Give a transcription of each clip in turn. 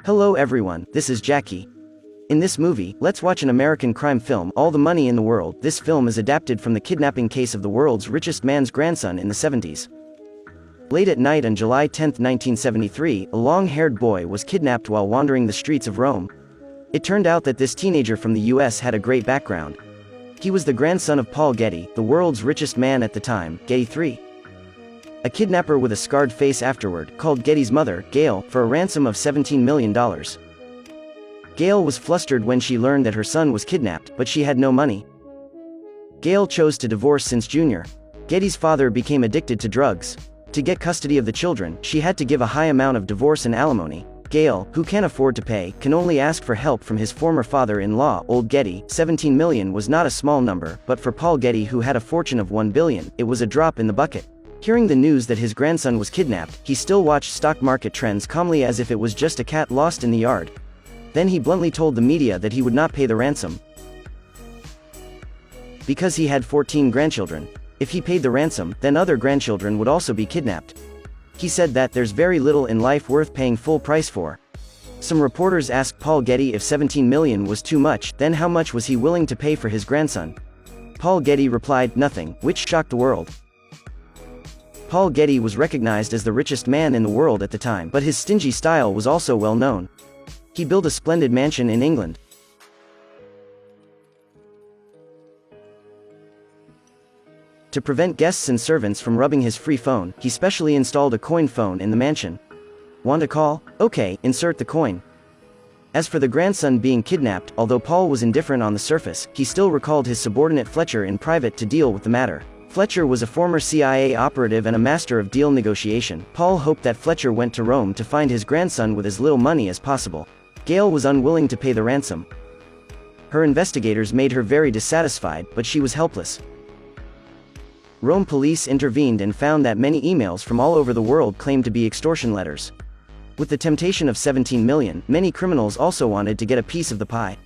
Hello everyone, this is Jackie. In this movie, let's watch an American crime film, All the Money in the World. This film is adapted from the kidnapping case of the world's richest man's grandson in the 70s. Late at night on July 10, 1973, a long-haired boy was kidnapped while wandering the streets of Rome. It turned out that this teenager from the US had a great background. He was the grandson of Paul Getty, the world's richest man at the time, Getty III. A kidnapper with a scarred face afterward called Getty's mother, Gail, for a ransom of $17 million. Gail was flustered when she learned that her son was kidnapped, but she had no money. Gail chose to divorce since Jr. Getty's father became addicted to drugs. To get custody of the children, she had to give a high amount of divorce and alimony. Gail, who can't afford to pay, can only ask for help from his former father-in-law, Old Getty. 17 million was not a small number, but for Paul Getty, who had a fortune of 1 billion, it was a drop in the bucket. Hearing the news that his grandson was kidnapped, he still watched stock market trends calmly as if it was just a cat lost in the yard. Then he bluntly told the media that he would not pay the ransom because he had 14 grandchildren. If he paid the ransom, then other grandchildren would also be kidnapped. He said that there's very little in life worth paying full price for. Some reporters asked Paul Getty if 17 million was too much, then how much was he willing to pay for his grandson? Paul Getty replied, nothing, which shocked the world. Paul Getty was recognized as the richest man in the world at the time, but his stingy style was also well known. He built a splendid mansion in England. To prevent guests and servants from rubbing his free phone, he specially installed a coin phone in the mansion. Want a call? Okay, insert the coin. As for the grandson being kidnapped, although Paul was indifferent on the surface, he still recalled his subordinate Fletcher in private to deal with the matter. Fletcher was a former CIA operative and a master of deal negotiation. Paul hoped that Fletcher went to Rome to find his grandson with as little money as possible. Gail was unwilling to pay the ransom. Her investigators made her very dissatisfied, but she was helpless. Rome police intervened and found that many emails from all over the world claimed to be extortion letters. With the temptation of 17 million, many criminals also wanted to get a piece of the pie.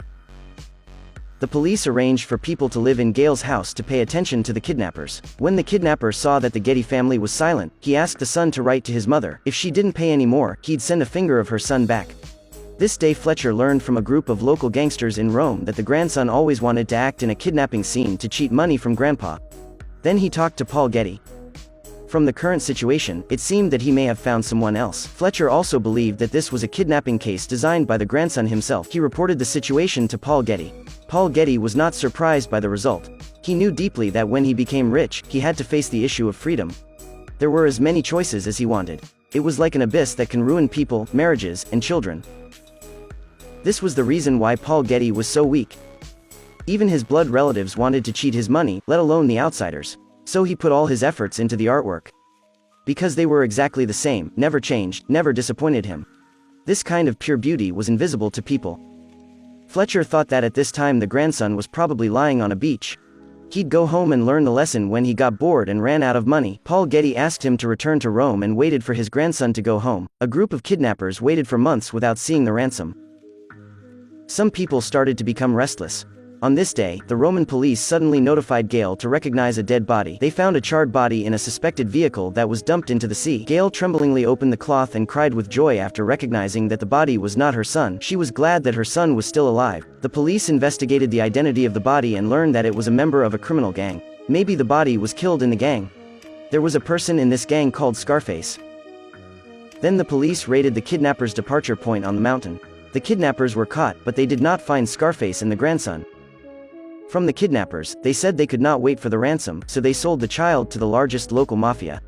The police arranged for people to live in Gail's house to pay attention to the kidnappers. When the kidnapper saw that the Getty family was silent, he asked the son to write to his mother. If she didn't pay any more, he'd send a finger of her son back. This day Fletcher learned from a group of local gangsters in Rome that the grandson always wanted to act in a kidnapping scene to cheat money from grandpa. Then he talked to Paul Getty. From the current situation, it seemed that he may have found someone else. Fletcher also believed that this was a kidnapping case designed by the grandson himself. He reported the situation to Paul Getty. Paul Getty was not surprised by the result. He knew deeply that when he became rich, he had to face the issue of freedom. There were as many choices as he wanted. It was like an abyss that can ruin people, marriages, and children. This was the reason why Paul Getty was so weak. Even his blood relatives wanted to cheat his money, let alone the outsiders. So he put all his efforts into the artwork. Because they were exactly the same, never changed, never disappointed him. This kind of pure beauty was invisible to people. Fletcher thought that at this time the grandson was probably lying on a beach. He'd go home and learn the lesson when he got bored and ran out of money. Paul Getty asked him to return to Rome and waited for his grandson to go home. A group of kidnappers waited for months without seeing the ransom. Some people started to become restless. On this day, the Roman police suddenly notified Gail to recognize a dead body. They found a charred body in a suspected vehicle that was dumped into the sea. Gail tremblingly opened the cloth and cried with joy after recognizing that the body was not her son. She was glad that her son was still alive. The police investigated the identity of the body and learned that it was a member of a criminal gang. Maybe the body was killed in the gang. There was a person in this gang called Scarface. Then the police raided the kidnappers' departure point on the mountain. The kidnappers were caught, but they did not find Scarface and the grandson. From the kidnappers, they said they could not wait for the ransom, so they sold the child to the largest local mafia.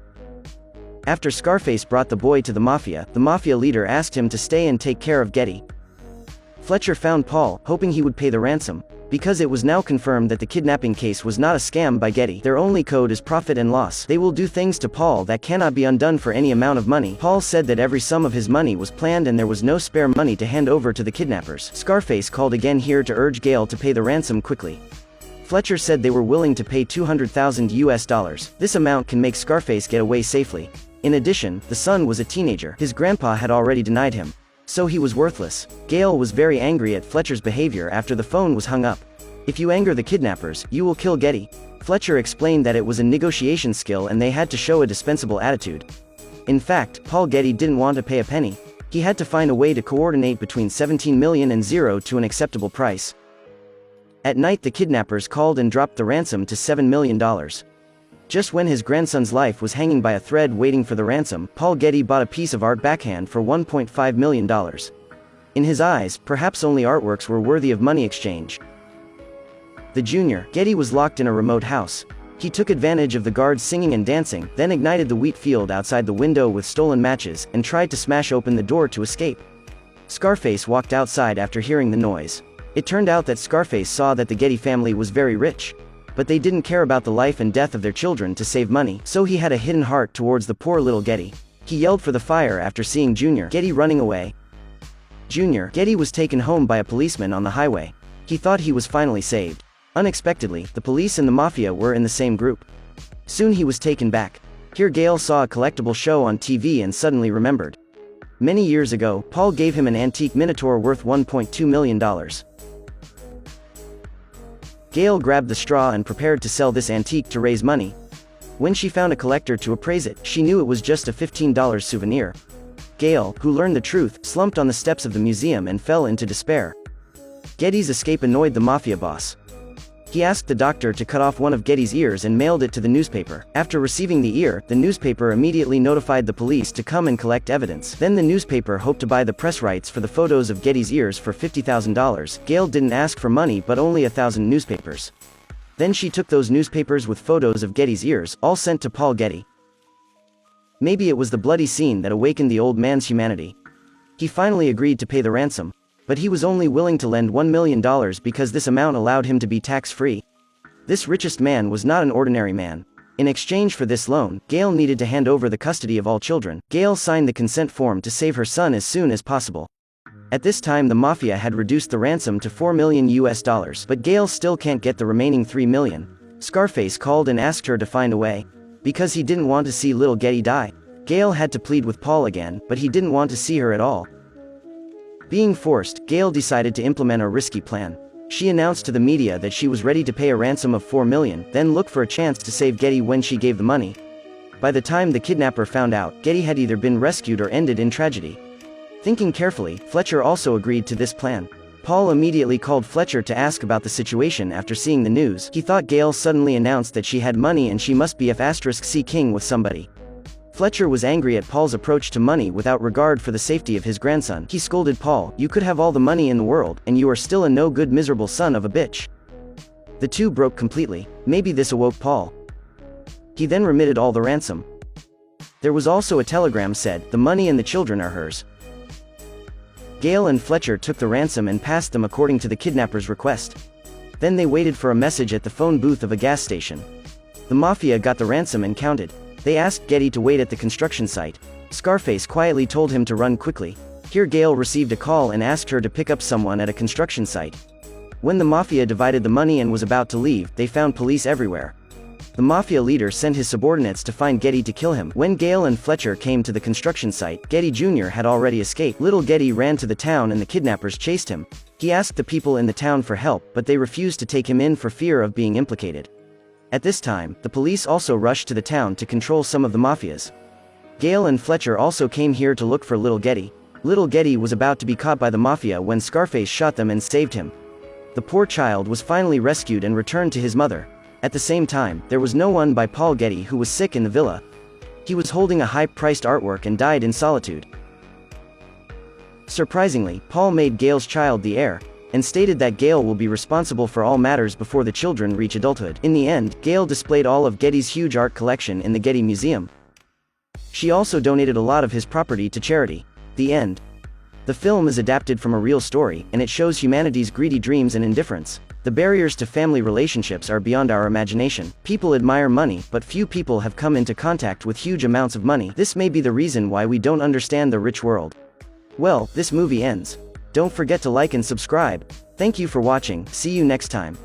After Scarface brought the boy to the mafia leader asked him to stay and take care of Getty. Fletcher found Paul, hoping he would pay the ransom. Because it was now confirmed that the kidnapping case was not a scam by Getty, their only code is profit and loss. They will do things to Paul that cannot be undone for any amount of money. Paul said that every sum of his money was planned and there was no spare money to hand over to the kidnappers. Scarface called again here to urge Gail to pay the ransom quickly. Fletcher said they were willing to pay $200,000. This amount can make Scarface get away safely. In addition, the son was a teenager. His grandpa had already denied him. So he was worthless. Gail was very angry at Fletcher's behavior after the phone was hung up. If you anger the kidnappers, you will kill Getty. Fletcher explained that it was a negotiation skill and they had to show a dispensable attitude. In fact, Paul Getty didn't want to pay a penny. He had to find a way to coordinate between 17 million and zero to an acceptable price. At night, the kidnappers called and dropped the ransom to $7 million. Just when his grandson's life was hanging by a thread waiting for the ransom, Paul Getty bought a piece of art backhand for $1.5 million. In his eyes, perhaps only artworks were worthy of money exchange. The junior, Getty, was locked in a remote house. He took advantage of the guards singing and dancing, then ignited the wheat field outside the window with stolen matches, and tried to smash open the door to escape. Scarface walked outside after hearing the noise. It turned out that Scarface saw that the Getty family was very rich. But they didn't care about the life and death of their children to save money, so he had a hidden heart towards the poor little Getty. He yelled for the fire after seeing Junior Getty running away. Junior Getty was taken home by a policeman on the highway. He thought he was finally saved. Unexpectedly, the police and the mafia were in the same group. Soon he was taken back. Here Gale saw a collectible show on TV and suddenly remembered. Many years ago, Paul gave him an antique minotaur worth $1.2 million. Gale grabbed the straw and prepared to sell this antique to raise money. When she found a collector to appraise it, she knew it was just a $15 souvenir. Gale, who learned the truth, slumped on the steps of the museum and fell into despair. Getty's escape annoyed the mafia boss. He asked the doctor to cut off one of Getty's ears and mailed it to the newspaper. After receiving the ear, the newspaper immediately notified the police to come and collect evidence. Then the newspaper hoped to buy the press rights for the photos of Getty's ears for $50,000. Gale didn't ask for money but only 1,000 newspapers. Then she took those newspapers with photos of Getty's ears, all sent to Paul Getty. Maybe it was the bloody scene that awakened the old man's humanity. He finally agreed to pay the ransom. But he was only willing to lend $1 million because this amount allowed him to be tax-free. This richest man was not an ordinary man. In exchange for this loan, Gale needed to hand over the custody of all children. Gale signed the consent form to save her son as soon as possible. At this time, the mafia had reduced the ransom to $4 million, but Gale still can't get the remaining $3 million. Scarface called and asked her to find a way. Because he didn't want to see little Getty die. Gale had to plead with Paul again, but he didn't want to see her at all. Being forced, Gale decided to implement a risky plan. She announced to the media that she was ready to pay a ransom of $4 million, then look for a chance to save Getty when she gave the money. By the time the kidnapper found out, Getty had either been rescued or ended in tragedy. Thinking carefully, Fletcher also agreed to this plan. Paul immediately called Fletcher to ask about the situation after seeing the news. He thought Gale suddenly announced that she had money and she must be F*** king with somebody. Fletcher was angry at Paul's approach to money without regard for the safety of his grandson. He scolded Paul, "You could have all the money in the world, and you are still a no-good miserable son of a bitch." The two broke completely. Maybe this awoke Paul. He then remitted all the ransom. There was also a telegram said, "The money and the children are hers." Gale and Fletcher took the ransom and passed them according to the kidnapper's request. Then they waited for a message at the phone booth of a gas station. The mafia got the ransom and counted. They asked Getty to wait at the construction site. Scarface quietly told him to run quickly. Here Gale received a call and asked her to pick up someone at a construction site. When the mafia divided the money and was about to leave, they found police everywhere. The mafia leader sent his subordinates to find Getty to kill him. When Gale and Fletcher came to the construction site, Getty Jr. had already escaped. Little Getty ran to the town and the kidnappers chased him. He asked the people in the town for help, but they refused to take him in for fear of being implicated. At this time, the police also rushed to the town to control some of the mafias. Gale and Fletcher also came here to look for little Getty. Little Getty was about to be caught by the mafia when Scarface shot them and saved him. The poor child was finally rescued and returned to his mother. At the same time, there was no one by Paul Getty who was sick in the villa. He was holding a high-priced artwork and died in solitude. Surprisingly, Paul made Gale's child the heir, and stated that Gale will be responsible for all matters before the children reach adulthood. In the end, Gale displayed all of Getty's huge art collection in the Getty Museum. She also donated a lot of his property to charity. The end. The film is adapted from a real story, and it shows humanity's greedy dreams and indifference. The barriers to family relationships are beyond our imagination. People admire money, but few people have come into contact with huge amounts of money. This may be the reason why we don't understand the rich world. Well, this movie ends. Don't forget to like and subscribe. Thank you for watching. See you next time.